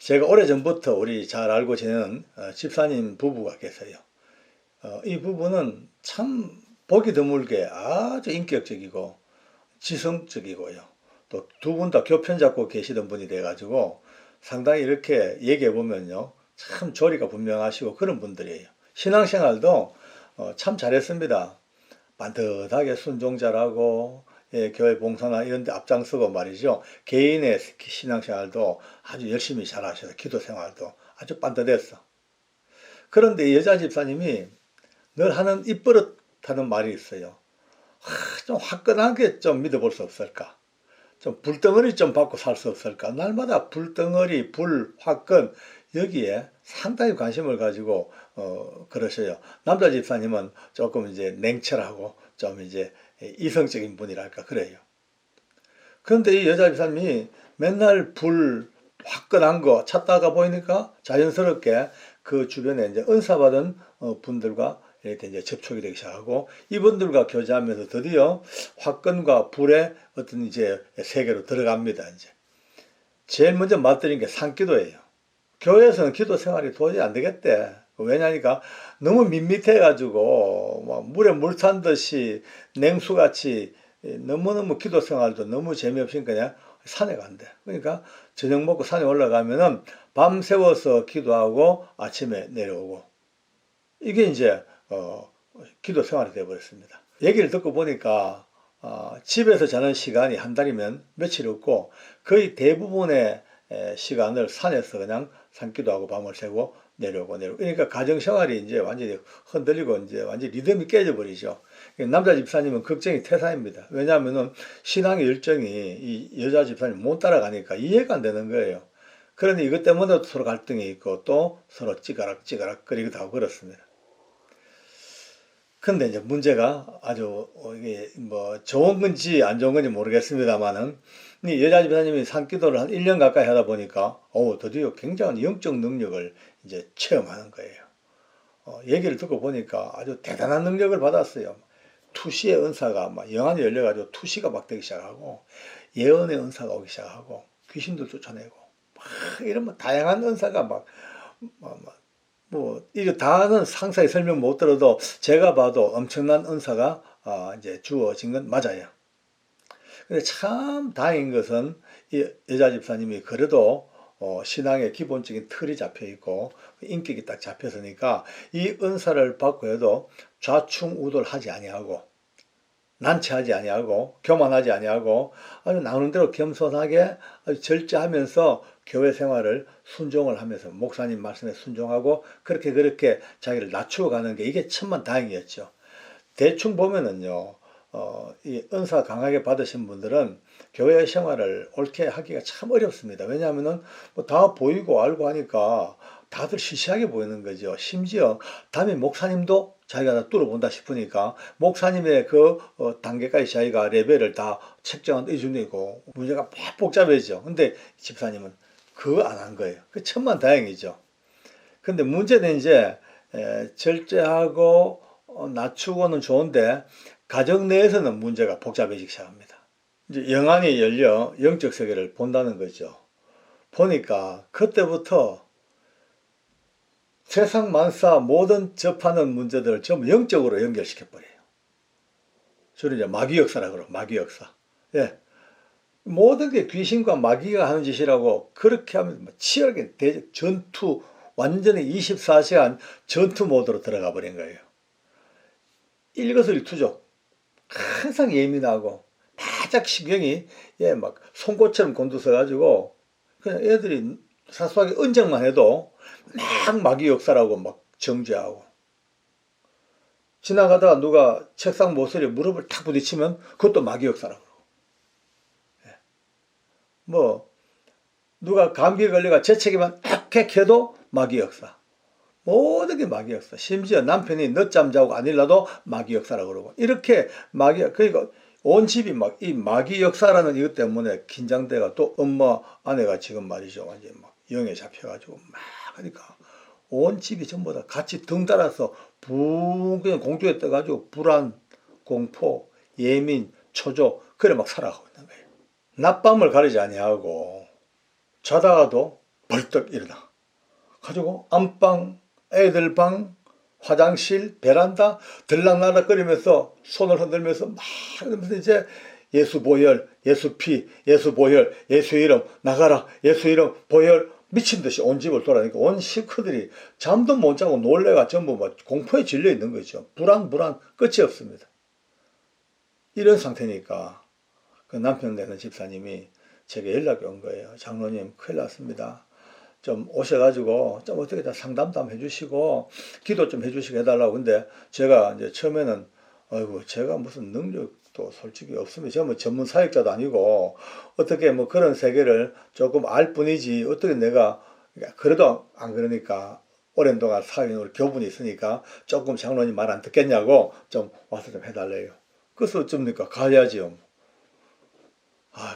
제가 오래전부터 우리 잘 알고 지내는 집사님 부부가 계세요. 이 부부는 참 보기 드물게 아주 인격적이고 지성적이고요. 또 두 분 다 교편 잡고 계시던 분이 돼가지고 상당히 이렇게 얘기해 보면요. 참 조리가 분명하시고 그런 분들이에요. 신앙생활도 참 잘했습니다. 반듯하게 순종 잘하고 교회 봉사나 이런 데 앞장서고 말이죠. 개인의 신앙생활도 아주 열심히 잘하셔서 기도 생활도 아주 반듯했어. 그런데 이 여자 집사님이 늘 하는 입버릇하는 말이 있어요. 좀 화끈하게 좀 믿어볼 수 없을까? 좀 불덩어리 좀 받고 살 수 없을까? 날마다 불덩어리, 화끈 여기에 상당히 관심을 가지고 그러셔요. 남자 집사님은 조금 이제 냉철하고 좀 이제 이성적인 분이랄까 그래요. 그런데 이 여자 집사님이 맨날 화끈한 거 찾다가 보니까 자연스럽게 그 주변에 이제 은사 받은 분들과 이렇게 이제 접촉이 되기 시작하고 이분들과 교제하면서 드디어 화끈과 불의 어떤 이제 세계로 들어갑니다. 이제 제일 먼저 맞들인 게 산기도예요. 교회에서는 기도 생활이 도저히 안 되겠대. 왜냐니까 너무 밋밋해가지고 막 물에 물 탄 듯이 냉수같이 너무너무 기도 생활도 너무 재미없으니까 그냥 산에 간대. 그러니까 저녁 먹고 산에 올라가면은 밤새워서 기도하고 아침에 내려오고 이게 이제 기도 생활이 되어버렸습니다. 얘기를 듣고 보니까 집에서 자는 시간이 한 달이면 며칠 없고 거의 대부분의 시간을 산에서 그냥 산기도하고 밤을 새고 내려오고. 그러니까 가정생활이 이제 완전히 흔들리고 이제 완전히 리듬이 깨져버리죠. 남자 집사님은 걱정이 태산입니다. 왜냐하면은 신앙의 열정이 이 여자 집사님 못 따라가니까 이해가 안 되는 거예요. 그런데 이것 때문에 서로 갈등이 있고 또 서로 찌가락찌가락 거리기도 하고 그렇습니다. 근데 이제 문제가 아주 이게 뭐 좋은 건지 안 좋은 건지 모르겠습니다만은 이 여자 집사님이 산기도를 한 1년 가까이 하다 보니까 드디어 굉장한 영적 능력을 이제 체험하는 거예요. 얘기를 듣고 보니까 아주 대단한 능력을 받았어요. 투시의 은사가 막 영안이 열려가지고 투시가 막 되기 시작하고 예언의 은사가 오기 시작하고 귀신도 쫓아내고 막 이런 뭐 다양한 은사가 이거 다는 상세히 설명 못 들어도 제가 봐도 엄청난 은사가 이제 주어진 건 맞아요. 근데 참 다행인 것은 이 여자 집사님이 그래도 신앙의 기본적인 틀이 잡혀 있고 인격이 딱 잡혔으니까 이 은사를 받고 해도 좌충우돌하지 아니하고 난처하지 아니하고 교만하지 아니하고 아주 나오는 대로 겸손하게 아주 절제하면서 교회 생활을 순종을 하면서 목사님 말씀에 순종하고 그렇게 자기를 낮추어 가는 게 이게 천만 다행이었죠. 대충 보면은요, 이 은사 강하게 받으신 분들은 교회 생활을 옳게 하기가 참 어렵습니다. 왜냐하면은 뭐 다 보이고 알고 하니까 다들 시시하게 보이는 거죠. 심지어 담임 목사님도 자기가 다 뚫어본다 싶으니까 목사님의 그 단계까지 자기가 레벨을 다 책정한 기준이고 문제가 복잡해져. 근데 집사님은 그거 안 한 거예요. 그 천만 다행이죠. 근데 문제는 이제 절제하고 낮추고는 좋은데 가정 내에서는 문제가 복잡해지기 시작합니다. 이제 영안이 열려 영적 세계를 본다는 거죠. 보니까 그때부터 세상 만사 모든 접하는 문제들을 전부 영적으로 연결시켜버려요. 주로 이제 마귀 역사라고 그러고 마귀 역사. 예. 모든 게 귀신과 마귀가 하는 짓이라고 그렇게 하면 치열하게 전투 완전히 24시간 전투 모드로 들어가 버린 거예요. 일거수일투족. 항상 예민하고 바짝 신경이 막 송곳처럼 곤두서가지고 그냥 애들이 사소하게 언쟁만 해도 막 마귀 역사라고 막 정죄하고 지나가다가 누가 책상 모서리에 무릎을 탁 부딪히면 그것도 마귀 역사라고 그러고 뭐 누가 감기에 걸려가 재채기만 탁 해도 마귀 역사. 모든 게 마귀 역사. 심지어 남편이 늦잠 자고 안 일어나도 마귀 역사라고 그러고 이렇게 그러니까 온 집이 막 이 마귀 역사라는 이것 때문에 긴장돼가 또 엄마 아내가 지금 말이죠 완전 막 영에 잡혀가지고 막 하니까 온 집이 전부 다 같이 덩달아서 붕 그냥 공중에 떠가지고 불안, 공포, 예민, 초조 그래 막 살아가고 있는 거예요. 낮밤을 가리지 아니하고 자다가도 벌떡 일어나 가지고 안방, 애들 방, 화장실, 베란다 들락날락거리면서 손을 흔들면서 막 이러면서 이제 예수 보혈, 예수 피, 예수 보혈, 예수 이름 나가라, 예수 이름 보혈 미친 듯이 온 집을 돌아다니고 온 식구들이 잠도 못 자고 놀래가 전부 막 공포에 질려 있는 거죠. 불안 끝이 없습니다. 이런 상태니까 그 남편 되는 집사님이 제게 연락이 온 거예요. 장로님 큰일 났습니다. 좀 오셔가지고 좀 어떻게 다 상담도 한번 해주시고 기도 좀 해주시고 해달라고. 근데 제가 이제 처음에는 아이고 제가 무슨 능력도 솔직히 없습니다. 제가 뭐 전문 사역자도 아니고 어떻게 뭐 그런 세계를 조금 알 뿐이지 어떻게 내가 그래도 안 그러니까 오랜 동안 사역으로 교분이 있으니까 조금 장로님 말 안 듣겠냐고 좀 와서 좀 해달래요. 그래서 어쩝니까? 가야지요.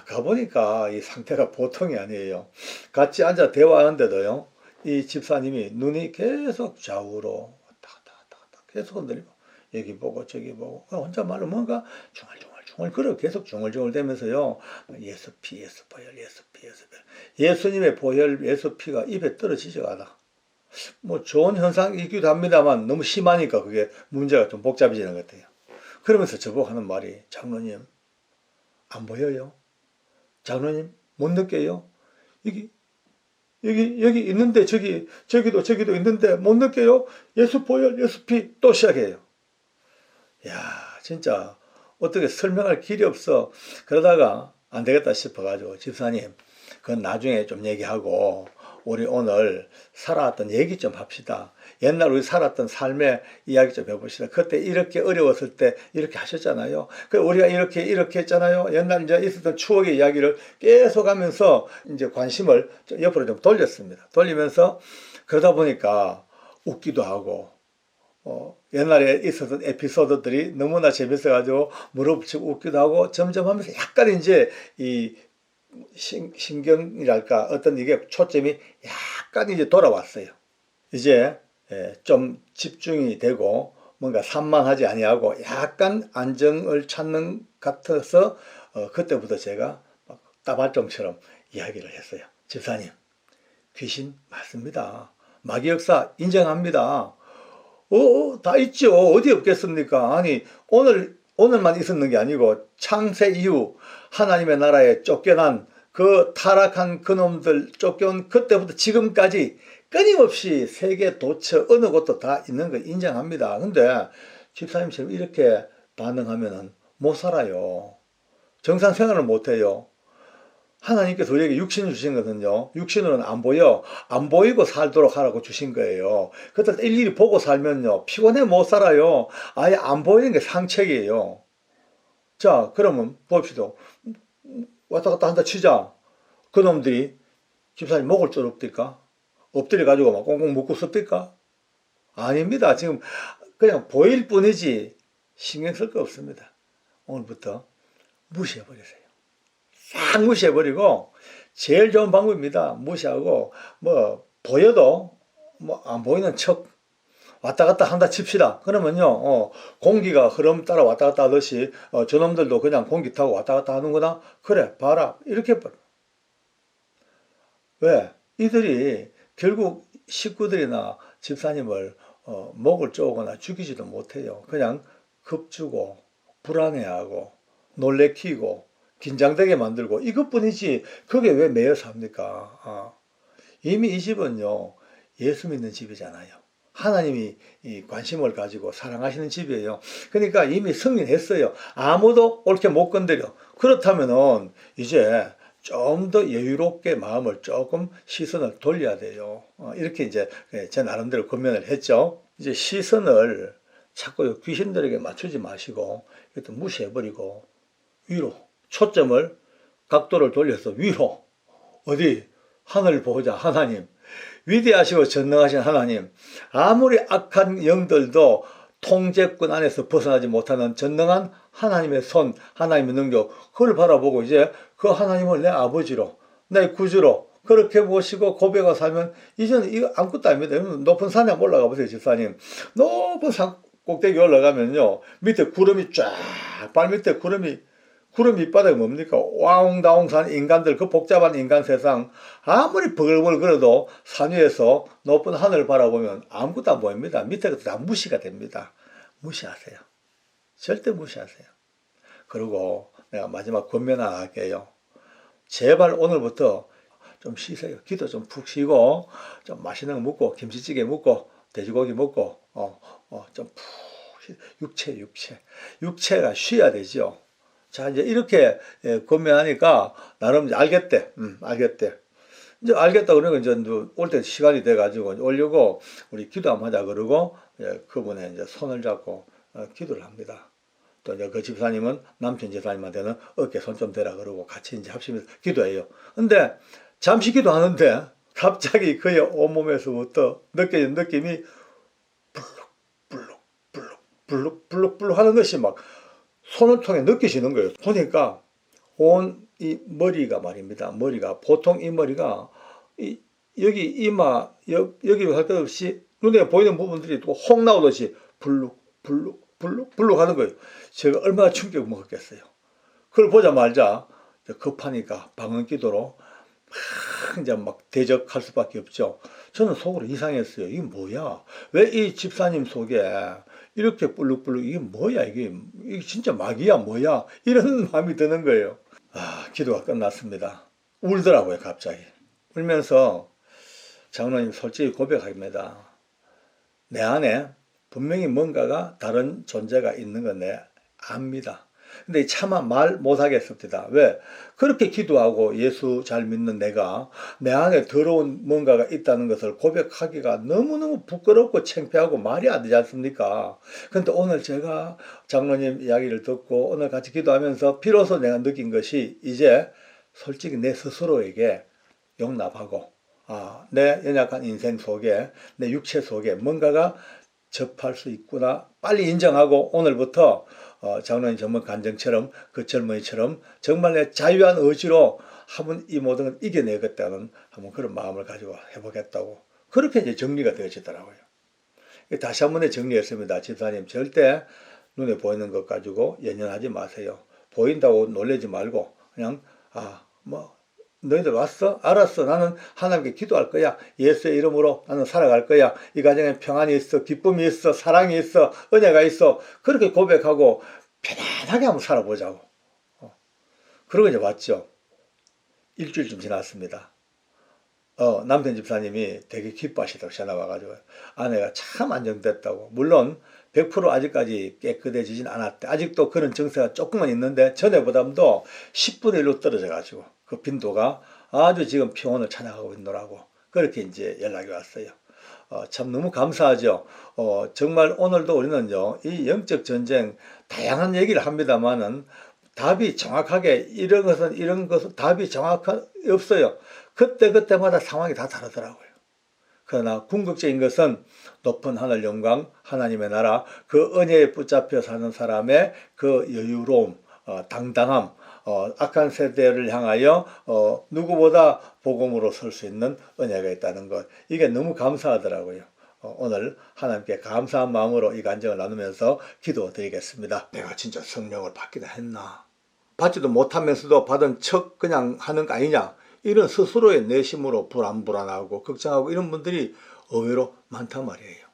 가보니까 이 상태가 보통이 아니에요. 같이 앉아 대화하는데도요, 이 집사님이 눈이 계속 좌우로 왔다 갔다 계속 흔들리고, 여기 보고 저기 보고, 혼자말로 뭔가 중얼중얼 그러 계속 중얼중얼 대면서요, 예수 피, 예수 보혈, 예수 피, 예수 보혈. 예수님의 보혈, 예수 피가 입에 떨어지지가 않아. 뭐 좋은 현상이기도 합니다만 너무 심하니까 그게 문제가 좀 복잡해지는 것 같아요. 그러면서 저보고 하는 말이, 장로님, 안 보여요? 장로님 못 느껴요? 여기 있는데 저기도 있는데 못 느껴요? 예수 보혈 예수 피 또 시작해요. 야 진짜 어떻게 설명할 길이 없어. 그러다가 안 되겠다 싶어가지고 집사님 그건 나중에 좀 얘기하고 우리 오늘 살아왔던 얘기 좀 합시다. 옛날 우리 살았던 삶의 이야기 좀 해봅시다. 그때 이렇게 어려웠을 때 이렇게 하셨잖아요. 우리가 이렇게 했잖아요. 옛날 이제 있었던 추억의 이야기를 계속 하면서 이제 관심을 옆으로 좀 돌렸습니다. 돌리면서 그러다 보니까 웃기도 하고, 옛날에 있었던 에피소드들이 너무나 재밌어가지고 물어붙이고 웃기도 하고 점점 하면서 약간 이제 이 신경이랄까 어떤 이게 초점이 약간 이제 돌아왔어요. 이제 좀 집중이 되고 뭔가 산만하지 아니하고 약간 안정을 찾는 같아서 그때부터 제가 따발종처럼 이야기를 했어요. 집사님 귀신 맞습니다. 마귀 역사 인정합니다. 다 있죠. 어디 없겠습니까? 아니 오늘만 있었는 게 아니고 창세 이후 하나님의 나라에 쫓겨난 그 타락한 그놈들 쫓겨온 그때부터 지금까지 끊임없이 세계 도처 어느 곳도 다 있는 거 인정합니다. 근데 집사님처럼 이렇게 반응하면 못 살아요. 정상 생활을 못 해요. 하나님께서 우리에게 육신을 주신 거거든요. 육신으로는 안 보여. 안 보이고 살도록 하라고 주신 거예요. 그때 일일이 보고 살면요. 피곤해 못 살아요. 아예 안 보이는 게 상책이에요. 자, 그러면 봅시다. 왔다 갔다 한다 치자. 그놈들이 집사님 먹을 줄 없을까? 엎드려 가지고 막 꽁꽁 묶고 섭니까? 아닙니다. 지금 그냥 보일 뿐이지 신경 쓸 거 없습니다. 오늘부터 무시해버리세요. 싹 무시해버리고 제일 좋은 방법입니다. 무시하고 보여도 안 보이는 척 왔다 갔다 한다 칩시다. 그러면요 공기가 흐름 따라 왔다 갔다 하듯이 저놈들도 그냥 공기 타고 왔다 갔다 하는구나. 그래 봐라 이렇게 봐라. 왜? 이들이 결국 식구들이나 집사님을 목을 쪼거나 죽이지도 못해요. 그냥 겁주고 불안해하고 놀래키고 긴장되게 만들고 이것뿐이지 그게 왜 매여 삽니까? 이미 이 집은요 예수 믿는 집이잖아요. 하나님이 이 관심을 가지고 사랑하시는 집이에요. 그러니까 이미 승인했어요. 아무도 옳게 못 건드려. 그렇다면은 이제 좀 더 여유롭게 마음을 조금 시선을 돌려야 돼요. 이렇게 이제 제 나름대로 권면을 했죠. 이제 시선을 자꾸 귀신들에게 맞추지 마시고 이것도 무시해버리고 위로 초점을 각도를 돌려서 위로 어디 하늘을 보자. 하나님 위대하시고 전능하신 하나님 아무리 악한 영들도 통제권 안에서 벗어나지 못하는 전능한 하나님의 손 하나님의 능력 그걸 바라보고 이제 그 하나님을 내 아버지로 내 구주로 그렇게 모시고 고백하고 살면 이제는 이거 아무것도 아닙니다. 높은 산에 올라가 보세요. 집사님 높은 산 꼭대기 올라가면요 밑에 구름이 쫙 발밑에 구름이 구름 밑바닥이 뭡니까? 와웅다웅 산 인간들, 그 복잡한 인간 세상, 아무리 버글버글 걸어도 산 위에서 높은 하늘을 바라보면 아무것도 안 보입니다. 밑에가 다 무시가 됩니다. 무시하세요. 절대 무시하세요. 그리고 내가 마지막 권면 하나 할게요. 제발 오늘부터 좀 쉬세요. 기도 좀 푹 쉬고, 좀 맛있는 거 먹고, 김치찌개 먹고, 돼지고기 먹고, 좀 푹, 육체가 쉬어야 되죠. 자, 이제 이렇게 권면하니까, 나름 이제 알겠대. 알겠대. 이제 알겠다 그러니까 이제 올 때 시간이 돼가지고 오려고 우리 기도 한번 하자 그러고, 그분의 이제 손을 잡고 기도를 합니다. 또 이제 그 집사님은 남편 집사님한테는 어깨 손 좀 대라 그러고 같이 이제 합심해서 기도해요. 근데 잠시 기도하는데 갑자기 그의 온몸에서부터 느껴지는 느낌이 블룩블룩 하는 것이 막 손을 통해 느껴지는 거예요. 보니까 온 이 머리가 말입니다. 머리가 보통 이 머리가 여기 이마 여기 할 것 없이 눈에 보이는 부분들이 또 홍 나오듯이 블룩 하는 거예요. 제가 얼마나 충격을 먹었겠어요. 그걸 보자마자 급하니까 방언 기도로 이제 막 대적할 수밖에 없죠. 저는 속으로 이상했어요. 이게 뭐야? 왜 이 집사님 속에 이렇게 블룩블룩 이게 뭐야? 이게 진짜 마귀야 뭐야? 이런 마음이 드는 거예요. 기도가 끝났습니다. 울더라고요, 갑자기. 울면서 장로님 솔직히 고백합니다. 내 안에 분명히 뭔가가 다른 존재가 있는 건 내 압니다. 근데 차마 말 못하겠습니다. 왜? 그렇게 기도하고 예수 잘 믿는 내가 내 안에 더러운 뭔가가 있다는 것을 고백하기가 너무너무 부끄럽고 창피하고 말이 안 되지 않습니까? 근데 오늘 제가 장로님 이야기를 듣고 오늘 같이 기도하면서 비로소 내가 느낀 것이 이제 솔직히 내 스스로에게 용납하고 내 연약한 인생 속에 내 육체 속에 뭔가가 접할 수 있구나 빨리 인정하고 오늘부터 장로님 전문 간증처럼 그 젊은이처럼 정말 내 자유한 의지로 한번 이 모든 걸 이겨내겠다는 한번 그런 마음을 가지고 해보겠다고 그렇게 이제 정리가 되어지더라고요. 다시 한번 정리했습니다. 집사님 절대 눈에 보이는 것 가지고 연연하지 마세요. 보인다고 놀라지 말고 그냥 너희들 왔어? 알았어. 나는 하나님께 기도할 거야. 예수의 이름으로 나는 살아갈 거야. 이 가정에 평안이 있어. 기쁨이 있어. 사랑이 있어. 은혜가 있어. 그렇게 고백하고 편안하게 한번 살아보자고. 그러고 이제 왔죠. 일주일쯤 지났습니다. 남편 집사님이 되게 기뻐하시더라고. 전화 와가지고. 아내가 참 안정됐다고. 물론 100% 아직까지 깨끗해지진 않았대. 아직도 그런 증세가 조금은 있는데 전에보다도 10분의 1로 떨어져가지고 그 빈도가 아주 지금 평온을 찾아가고 있노라고 그렇게 이제 연락이 왔어요. 참 너무 감사하죠. 정말 오늘도 우리는요 이 영적 전쟁 다양한 얘기를 합니다만은 답이 정확하게 이런 것은 답이 정확한 없어요. 그때마다 상황이 다 다르더라고요. 그러나 궁극적인 것은 높은 하늘 영광, 하나님의 나라, 그 은혜에 붙잡혀 사는 사람의 그 여유로움, 당당함, 악한 세대를 향하여 누구보다 복음으로 설 수 있는 은혜가 있다는 것. 이게 너무 감사하더라고요. 오늘 하나님께 감사한 마음으로 이 간증을 나누면서 기도드리겠습니다. 내가 진짜 성령을 받기나 했나? 받지도 못하면서도 받은 척 그냥 하는 거 아니냐? 이런 스스로의 내심으로 불안하고 걱정하고 이런 분들이 의외로 많단 말이에요.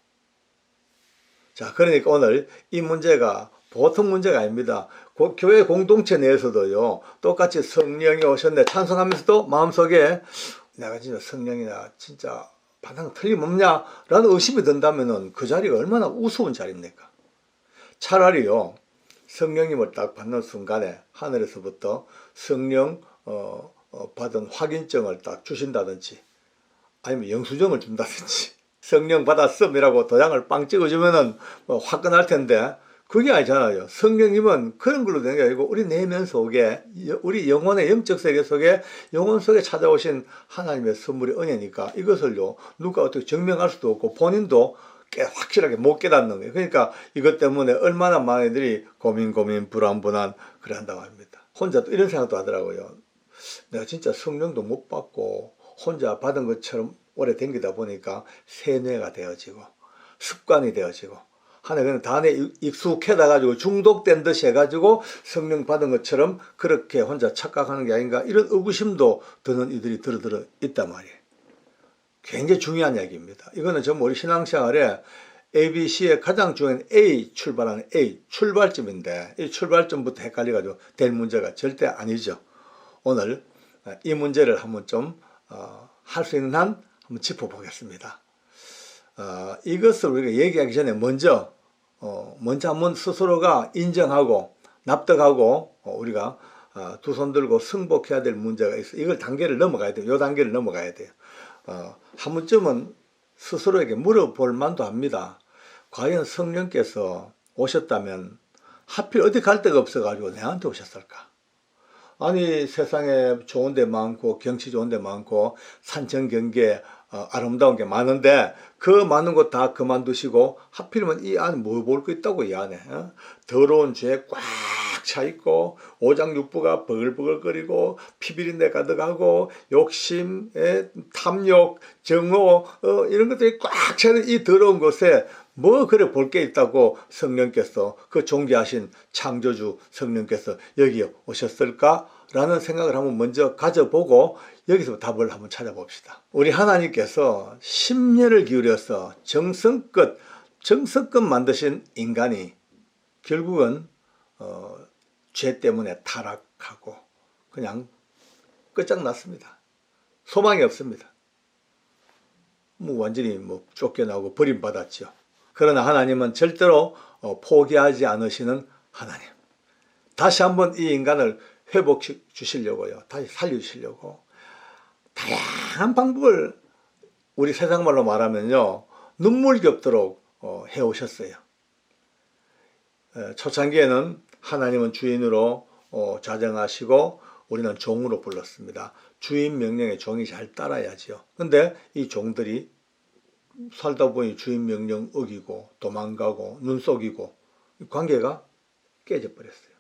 자, 그러니까 오늘 이 문제가 보통 문제가 아닙니다. 교회 공동체 내에서도요, 똑같이 성령이 오셨네 찬송하면서도 마음속에 내가 진짜 성령이나 진짜 받은 거 틀림없냐? 라는 의심이 든다면 그 자리가 얼마나 우스운 자리입니까? 차라리요, 성령님을 딱 받는 순간에 하늘에서부터 성령 받은 확인증을 딱 주신다든지 아니면 영수증을 준다든지 성령 받았음이라고 도장을 빵 찍어주면은 화끈할 텐데 그게 아니잖아요. 성령님은 그런 걸로 되는 게 아니고 우리 내면 속에 우리 영혼의 영적 세계 속에 영혼 속에 찾아오신 하나님의 선물이 은혜니까 이것을요 누가 어떻게 증명할 수도 없고 본인도 확실하게 못 깨닫는 거예요. 그러니까 이것 때문에 얼마나 많은 이들이 고민 불안 그래 한다고 합니다. 혼자 또 이런 생각도 하더라고요. 내가 진짜 성령도 못 받고 혼자 받은 것처럼 오래 댕기다 보니까 세뇌가 되어지고 습관이 되어지고 그냥 단에 익숙해다 가지고 중독된 듯이 해가지고 성령 받은 것처럼 그렇게 혼자 착각하는 게 아닌가, 이런 의구심도 드는 이들이 들어 있단 말이에요. 굉장히 중요한 이야기입니다. 이거는 전부 우리 신앙생활에 ABC의 가장 중요한 A, 출발하는 A, 출발점인데, 이 출발점부터 헷갈려가지고 될 문제가 절대 아니죠. 오늘 이 문제를 한번 좀 할 수 있는 한 한번 짚어보겠습니다. 이것을 우리가 얘기하기 전에 먼저 한번 스스로가 인정하고 납득하고 우리가 두 손 들고 승복해야 될 문제가 있어요. 이걸 단계를 넘어가야 돼요. 이 단계를 넘어가야 돼요. 한 번쯤은 스스로에게 물어볼 만도 합니다. 과연 성령께서 오셨다면 하필 어디 갈 데가 없어가지고 내한테 오셨을까? 아니, 세상에 좋은 데 많고 경치 좋은 데 많고 산천 경계 아름다운 게 많은데 그 많은 거 다 그만두시고 하필이면 이 안에 뭐 볼 거 있다고, 이 안에 더러운 죄 꽉 차 있고 오장육부가 버글버글거리고 피비린내 가득하고 욕심, 탐욕, 정오 이런 것들이 꽉 차는 이 더러운 곳에 뭐 그래 볼 게 있다고 성령께서, 그 존귀하신 창조주 성령께서 여기 오셨을까? 라는 생각을 한번 먼저 가져보고 여기서 답을 한번 찾아봅시다. 우리 하나님께서 심려를 기울여서 정성껏 만드신 인간이 결국은 죄 때문에 타락하고 그냥 끝장났습니다. 소망이 없습니다. 완전히 쫓겨나고 버림받았죠. 그러나 하나님은 절대로 포기하지 않으시는 하나님. 다시 한번 이 인간을 회복해 주시려고요. 다시 살려주시려고 다양한 방법을, 우리 세상 말로 말하면요, 눈물겹도록 해오셨어요. 초창기에는 하나님은 주인으로 자정하시고 우리는 종으로 불렀습니다. 주인 명령에 종이 잘 따라야지요. 근데 이 종들이 살다 보니 주인 명령 어기고 도망가고 눈 속이고 관계가 깨져버렸어요.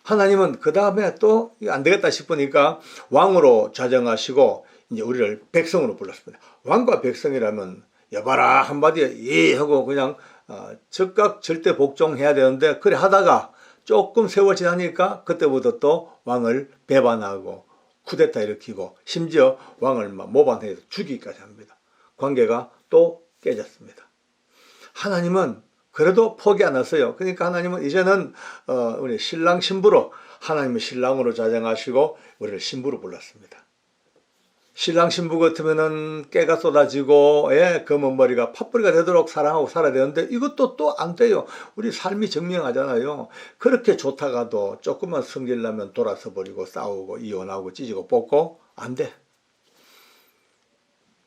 하나님은 그 다음에 또 안 되겠다 싶으니까 왕으로 자정하시고 이제 우리를 백성으로 불렀습니다. 왕과 백성이라면 여봐라 한마디에 예 하고 그냥 즉각 절대 복종해야 되는데, 그래 하다가 조금 세월 지나니까 그때부터 또 왕을 배반하고 쿠데타 일으키고 심지어 왕을 모반해서 죽이기까지 합니다. 관계가 또 깨졌습니다. 하나님은 그래도 포기 안 했어요. 그러니까 하나님은 이제는 우리 신랑 신부로, 하나님의 신랑으로 자정하시고 우리를 신부로 불렀습니다. 신랑 신부 같으면은 깨가 쏟아지고 검은 머리가 팥뿌리가 되도록 사랑하고 살아야 되는데 이것도 또 안 돼요. 우리 삶이 증명하잖아요. 그렇게 좋다가도 조금만 성질나면 돌아서 버리고 싸우고 이혼하고 찢고 뽑고 안 돼.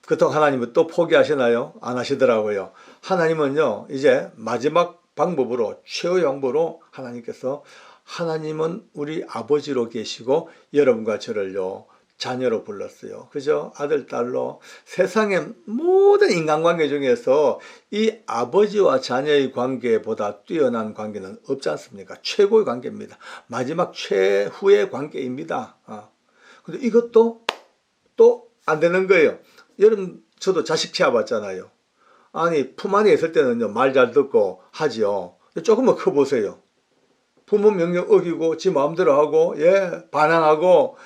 그렇다고 하나님은 또 포기하시나요? 안 하시더라고요. 하나님은요, 이제 마지막 방법으로, 최후의 방법으로 하나님은 우리 아버지로 계시고 여러분과 저를요 자녀로 불렀어요. 그죠? 아들, 딸로. 세상의 모든 인간관계 중에서 이 아버지와 자녀의 관계보다 뛰어난 관계는 없지 않습니까? 최고의 관계입니다. 마지막 최후의 관계입니다. 근데 이것도 또 안 되는 거예요. 여러분, 저도 자식 키워봤잖아요. 아니, 품 안에 있을 때는요, 말 잘 듣고 하지요. 조금만 커보세요. 부모 명령 어기고, 지 마음대로 하고, 반항하고,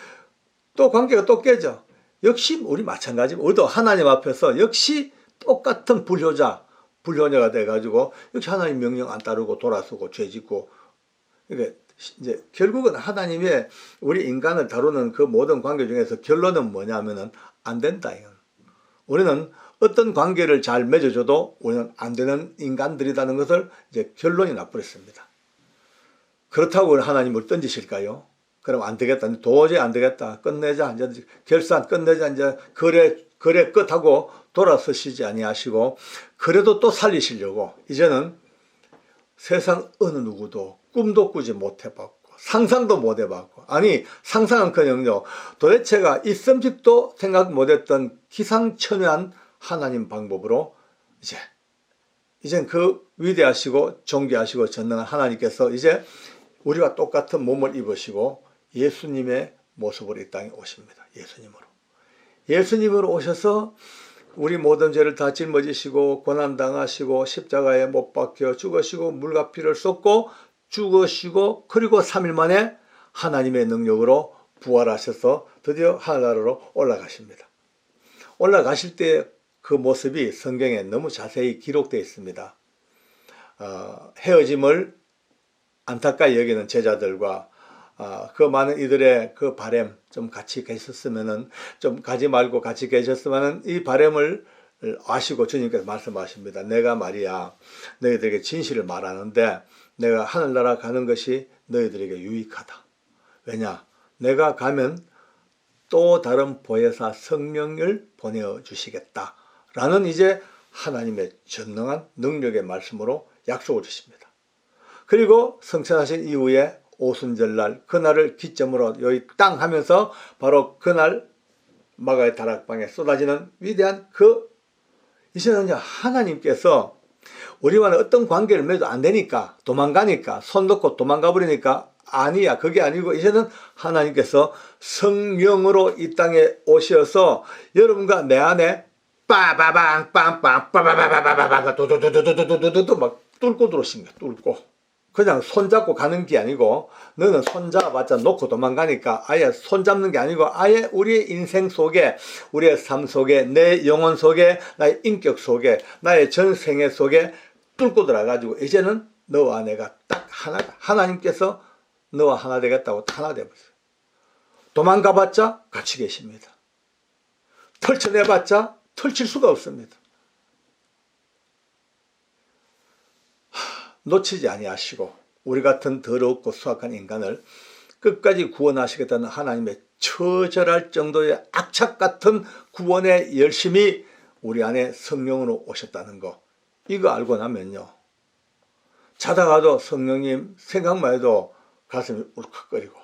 또 관계가 또 깨져. 역시 우리 마찬가지입니다. 우리도 하나님 앞에서 역시 똑같은 불효자가 돼가지고, 역시 하나님 명령 안 따르고 돌아서고 죄 짓고, 그러니까 이제 결국은 하나님의 우리 인간을 다루는 그 모든 관계 중에서 결론은 뭐냐면은 안 된다. 이건. 우리는 어떤 관계를 잘 맺어줘도 우리는 안 되는 인간들이라는 것을 이제 결론이 나버렸습니다. 그렇다고 하나님을 던지실까요? 그럼 안 되겠다. 도저히 안 되겠다. 끝내자. 이제 결산 끝내자. 이제 거래 끝하고 돌아서시지 아니하시고, 그래도 또 살리시려고 이제는 세상 어느 누구도 꿈도 꾸지 못해봤고 상상도 못해봤고, 아니 상상은커녕요 도대체가 있음직도 생각 못했던 기상천외한 하나님 방법으로 이젠 그 위대하시고 존귀하시고 전능한 하나님께서 이제 우리와 똑같은 몸을 입으시고 예수님의 모습으로 이 땅에 오십니다. 예수님으로 오셔서 우리 모든 죄를 다 짊어지시고 고난당하시고 십자가에 못 박혀 죽으시고 물과 피를 쏟고 죽으시고 그리고 3일 만에 하나님의 능력으로 부활하셔서 드디어 하늘나라로 올라가십니다. 올라가실 때 그 모습이 성경에 너무 자세히 기록되어 있습니다. 헤어짐을 안타까이 여기는 제자들과 그 많은 이들의 그 바램 좀 같이 계셨으면은 좀 가지 말고 같이 계셨으면은 이 바램을 아시고 주님께서 말씀하십니다. 내가 말이야 너희들에게 진실을 말하는데 내가 하늘나라 가는 것이 너희들에게 유익하다. 왜냐? 내가 가면 또 다른 보혜사 성령을 보내주시겠다. 라는 이제 하나님의 전능한 능력의 말씀으로 약속을 주십니다. 그리고 성천하신 이후에 오순절날 그날을 기점으로 여기 땅 하면서 바로 그날 마가의 다락방에 쏟아지는 위대한 이제는 하나님께서 우리와는 어떤 관계를 맺어도 안 되니까 도망가니까 손 놓고 도망가 버리니까 아니야. 그게 아니고 이제는 하나님께서 성령으로 이 땅에 오셔서 여러분과 내 안에 빠바방 빵빵 빠바바바바바바 도도도도도도도도 막 뚫고 들어오신 거야. 뚫고 그냥 손잡고 가는 게 아니고 너는 손잡아봤자 놓고 도망가니까 아예 손잡는 게 아니고 아예 우리의 인생 속에 우리의 삶 속에 내 영혼 속에 나의 인격 속에 나의 전생애 속에 뚫고 들어가지고 이제는 너와 내가 딱 하나가 하나님께서 너와 하나 되겠다고 하나 되어버렸어요. 도망가봤자 같이 계십니다. 펼쳐내봤자 펼칠 수가 없습니다. 놓치지 아니하시고 우리 같은 더럽고 수악한 인간을 끝까지 구원하시겠다는 하나님의 처절할 정도의 악착 같은 구원의 열심이 우리 안에 성령으로 오셨다는 거 이거 알고 나면요 자다가도 성령님 생각만 해도 가슴이 울컥거리고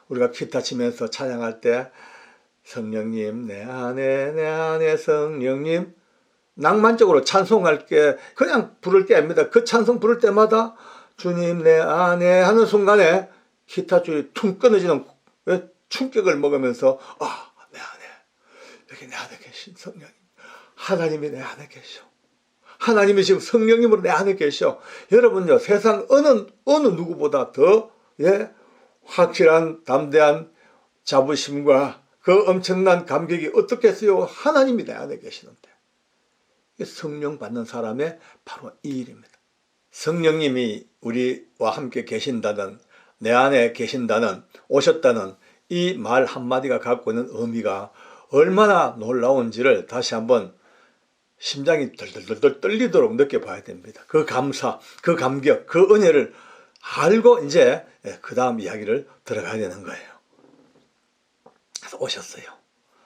우리가 기타 치면서 찬양할 때 성령님 내 안에 성령님 낭만적으로 찬송할 게 그냥 부를 게 아닙니다. 그 찬송 부를 때마다 주님 내 안에 하는 순간에 기타 줄이 퉁 끊어지는 충격을 먹으면서 내 안에 여기 내 안에 계신 성령님 하나님이 내 안에 계셔. 하나님이 지금 성령님으로 내 안에 계셔. 여러분요 세상 어느 누구보다 더 확실한 담대한 자부심과 그 엄청난 감격이 어떻겠어요? 하나님이 내 안에 계시는데 성령 받는 사람의 바로 이 일입니다. 성령님이 우리와 함께 계신다는 내 안에 계신다는 오셨다는 이 말 한마디가 갖고 있는 의미가 얼마나 놀라운지를 다시 한번 심장이 덜덜덜 떨리도록 느껴봐야 됩니다. 그 감사, 그 감격, 그 은혜를 알고 이제 그 다음 이야기를 들어가야 되는 거예요. 그래서 오셨어요.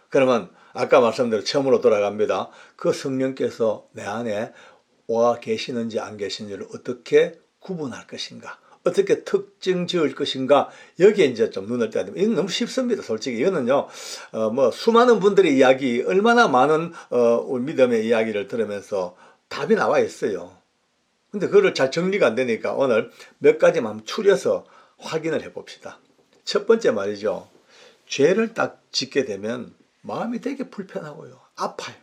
그러면 아까 말씀대로 처음으로 돌아갑니다. 그 성령께서 내 안에 와 계시는지 안 계시는지를 어떻게 구분할 것인가, 어떻게 특징 지을 것인가, 여기에 이제 좀 눈을 떼야 됩니다. 이건 너무 쉽습니다. 솔직히 이거는요 수많은 분들의 이야기, 얼마나 많은 우리 믿음의 이야기를 들으면서 답이 나와 있어요. 근데 그거를 잘 정리가 안 되니까 오늘 몇 가지만 추려서 확인을 해 봅시다. 첫 번째 말이죠, 죄를 딱 짓게 되면 마음이 되게 불편하고요, 아파요.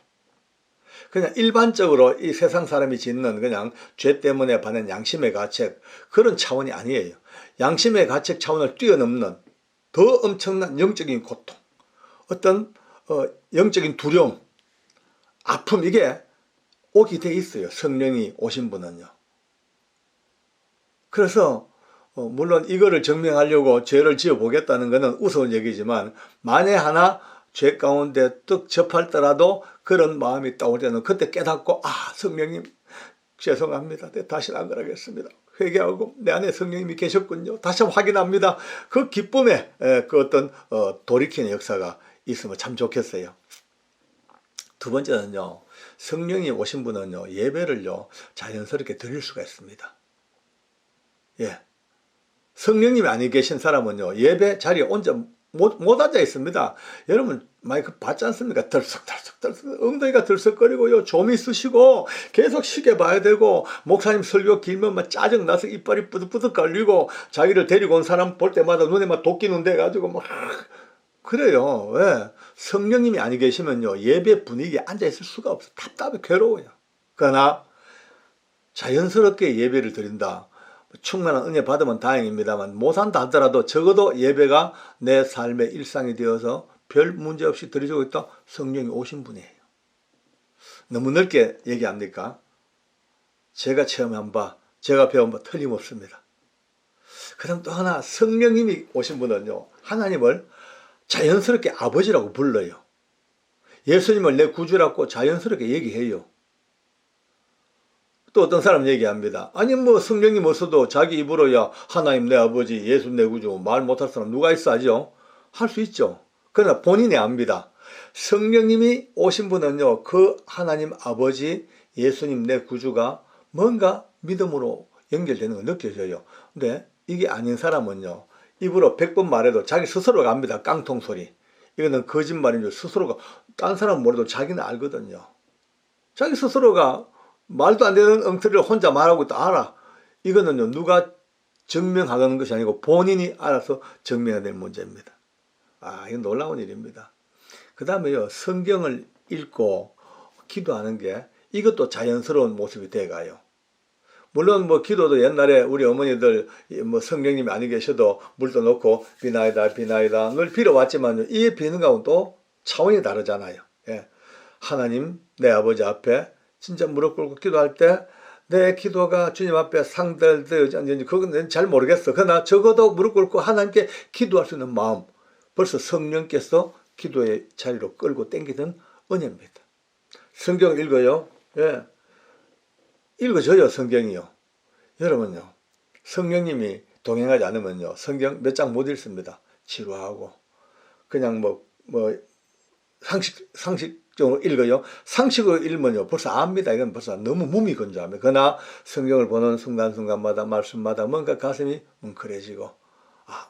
그냥 일반적으로 이 세상 사람이 짓는 그냥 죄 때문에 받는 양심의 가책, 그런 차원이 아니에요. 양심의 가책 차원을 뛰어넘는 더 엄청난 영적인 고통, 어떤 영적인 두려움, 아픔, 이게 오게 돼 있어요. 성령이 오신 분은요. 그래서 물론 이거를 증명하려고 죄를 지어 보겠다는 것은 우스운 얘기지만, 만에 하나 죄 가운데 떡 접할더라도 그런 마음이 떠올 때는 그때 깨닫고, 성령님 죄송합니다, 다시는 안 그러겠습니다, 회개하고 내 안에 성령님이 계셨군요, 다시 한번 확인합니다. 그 기쁨에 그 어떤 돌이키는 역사가 있으면 참 좋겠어요. 두 번째는요, 성령이 오신 분은요 예배를요 자연스럽게 드릴 수가 있습니다. 성령님이 아니 계신 사람은요 예배 자리에 혼자 못 앉아 있습니다. 여러분 마이크 받지 않습니까? 덜썩덜썩 엉덩이가 들썩거리고요, 좀이 쓰시고 계속 시계 봐야 되고, 목사님 설교 길면 막 짜증나서 이빨이 뿌득뿌득 걸리고, 자기를 데리고 온 사람 볼 때마다 눈에 막 도끼 눈 돼가지고 막 그래요. 왜? 성령님이 아니 계시면요, 예배 분위기에 앉아있을 수가 없어. 답답해, 괴로워요. 그러나 자연스럽게 예배를 드린다. 충만한 은혜 받으면 다행입니다만 못 산다 하더라도 적어도 예배가 내 삶의 일상이 되어서 별 문제 없이 드려지고 있다. 성령이 오신 분이에요. 너무 넓게 얘기합니까? 제가 체험한 바, 제가 배운 바 틀림없습니다. 그다음 또 하나, 성령님이 오신 분은요, 하나님을 자연스럽게 아버지라고 불러요. 예수님을 내 구주라고 자연스럽게 얘기해요. 또 어떤 사람 얘기합니다. 아니 뭐 성령님 없어도 자기 입으로야 하나님 내 아버지, 예수 내 구주 말 못할 사람 누가 있어 하죠? 할 수 있죠. 그러나 본인이 압니다. 성령님이 오신 분은요, 그 하나님 아버지, 예수님 내 구주가 뭔가 믿음으로 연결되는 거 느껴져요. 근데 이게 아닌 사람은요, 입으로 100번 말해도 자기 스스로가 압니다. 깡통 소리. 이거는 거짓말인 줄 스스로가, 딴 사람 모르도 자기는 알거든요. 자기 스스로가 말도 안 되는 엉터리를 혼자 말하고 있다 알아. 이거는요, 누가 증명하는 것이 아니고 본인이 알아서 증명해야 될 문제입니다. 이건 놀라운 일입니다. 그 다음에요, 성경을 읽고 기도하는 게 이것도 자연스러운 모습이 돼가요. 물론 뭐 기도도 옛날에 우리 어머니들 뭐 성령님이 아니 계셔도 물도 넣고 비나이다 비나이다 늘 빌어왔지만 이 비는 거하고는 또 차원이 다르잖아요. 예. 하나님 내 아버지 앞에 진짜 무릎 꿇고 기도할 때 내 기도가 주님 앞에 상달되어지 않는지 그건 잘 모르겠어. 그러나 적어도 무릎 꿇고 하나님께 기도할 수 있는 마음, 벌써 성령께서 기도의 자리로 끌고 땡기던 은혜입니다. 성경 읽어요. 예. 읽어줘요, 성경이요. 여러분요, 성령님이 동행하지 않으면요, 성경 몇 장 못 읽습니다. 지루하고. 그냥 상식적으로 읽어요. 상식으로 읽으면요, 벌써 압니다. 이건 벌써 너무 무미건조합니다. 그러나 성경을 보는 순간순간마다, 말씀마다 뭔가 가슴이 뭉클해지고,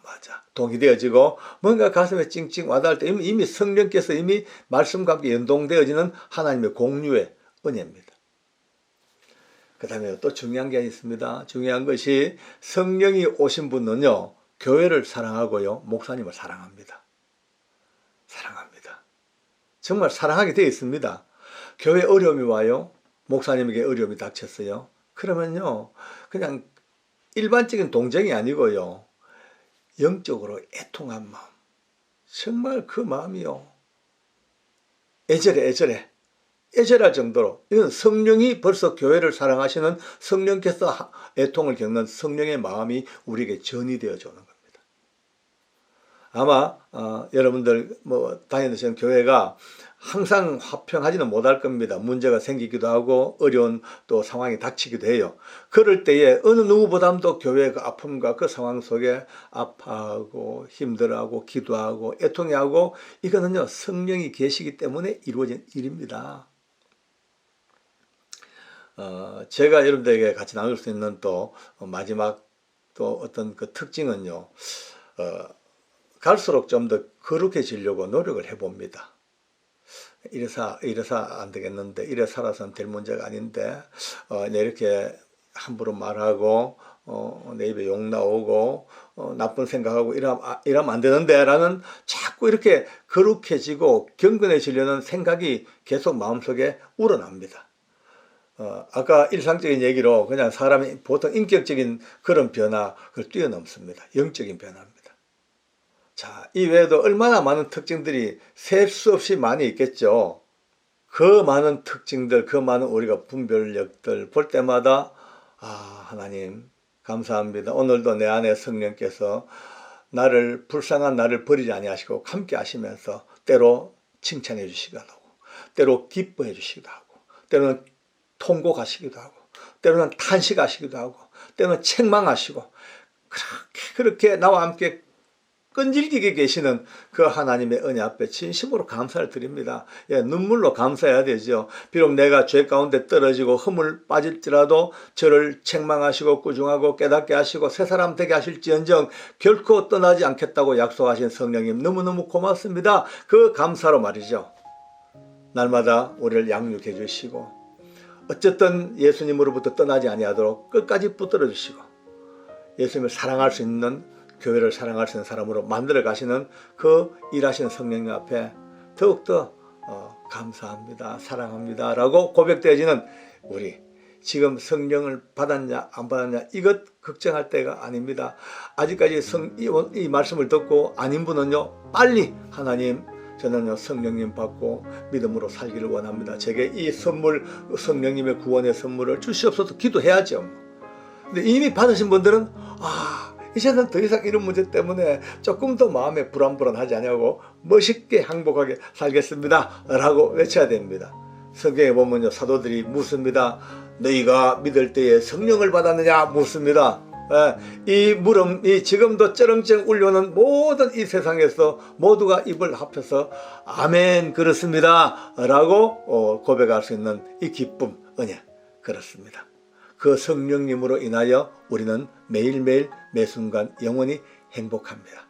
맞아. 동의되어지고, 뭔가 가슴에 찡찡 와닿을 때 이미 성령께서 이미 말씀과 함께 연동되어지는 하나님의 공유의 은혜입니다. 그 다음에 또 중요한 게 있습니다. 중요한 것이 성령이 오신 분은요, 교회를 사랑하고요, 목사님을 사랑합니다. 사랑합니다. 정말 사랑하게 되어 있습니다. 교회 어려움이 와요. 목사님에게 어려움이 닥쳤어요. 그러면요, 그냥 일반적인 동정이 아니고요, 영적으로 애통한 마음. 정말 그 마음이요, 애절할 정도로, 이건 성령이 벌써 교회를 사랑하시는 성령께서 애통을 겪는 성령의 마음이 우리에게 전이 되어주는 겁니다. 아마 여러분들 다니시는 교회가 항상 화평하지는 못할 겁니다. 문제가 생기기도 하고 어려운 또 상황이 닥치기도 해요. 그럴 때에 어느 누구보다도 교회가 아픔과 그 상황 속에 아파하고 힘들어하고 기도하고 애통해하고, 이거는요, 성령이 계시기 때문에 이루어진 일입니다. 제가 여러분들에게 같이 나눌 수 있는 또 마지막 또 어떤 그 특징은요, 갈수록 좀 더 거룩해지려고 노력을 해봅니다. 이래서 안 되겠는데, 이래 살아서는 될 문제가 아닌데, 이렇게 함부로 말하고, 내 입에 욕 나오고, 나쁜 생각하고 이러면 안 되는데, 라는 자꾸 이렇게 거룩해지고 경건해지려는 생각이 계속 마음속에 우러납니다. 아까 일상적인 얘기로 그냥 사람이 보통 인격적인 그런 변화를 뛰어넘습니다. 영적인 변화입니다. 자, 이 외에도 얼마나 많은 특징들이 셀 수 없이 많이 있겠죠. 그 많은 특징들, 그 많은 우리가 분별력들 볼 때마다 하나님 감사합니다. 오늘도 내 안에 성령께서 불쌍한 나를 버리지 아니하시고 함께 하시면서 때로 칭찬해 주시기도 하고, 때로 기뻐해 주시기도 하고, 때로는 통곡하시기도 하고, 때로는 탄식하시기도 하고, 때로는 책망하시고, 그렇게 나와 함께 끈질기게 계시는 그 하나님의 은혜 앞에 진심으로 감사를 드립니다. 눈물로 감사해야 되죠. 비록 내가 죄 가운데 떨어지고 허물 빠질지라도 저를 책망하시고 꾸중하고 깨닫게 하시고 새 사람 되게 하실지언정 결코 떠나지 않겠다고 약속하신 성령님, 너무너무 고맙습니다. 그 감사로 말이죠, 날마다 우리를 양육해 주시고, 어쨌든 예수님으로부터 떠나지 아니하도록 끝까지 붙들어 주시고, 예수님을 사랑할 수 있는 교회를 사랑할 수 있는 사람으로 만들어 가시는 그 일하시는 성령님 앞에 더욱더 감사합니다, 사랑합니다 라고 고백되어지는 우리, 지금 성령을 받았냐 안 받았냐 이것 걱정할 때가 아닙니다. 아직까지 이 말씀을 듣고 아닌 분은요, 빨리 하나님, 저는요 성령님 받고 믿음으로 살기를 원합니다, 제게 이 선물, 성령님의 구원의 선물을 주시옵소서 기도해야죠. 근데 이미 받으신 분들은 이제는 더 이상 이런 문제 때문에 조금 더 마음에 불안불안하지 않냐고 멋있게 행복하게 살겠습니다 라고 외쳐야 됩니다. 성경에 보면요, 사도들이 묻습니다. 너희가 믿을 때에 성령을 받았느냐 묻습니다. 이 물음이 지금도 쩌렁쩌렁 울려오는 모든 이 세상에서 모두가 입을 합쳐서 아멘 그렇습니다 라고 고백할 수 있는 이 기쁨, 은혜, 그렇습니다. 그 성령님으로 인하여 우리는 매일매일 매순간 영원히 행복합니다.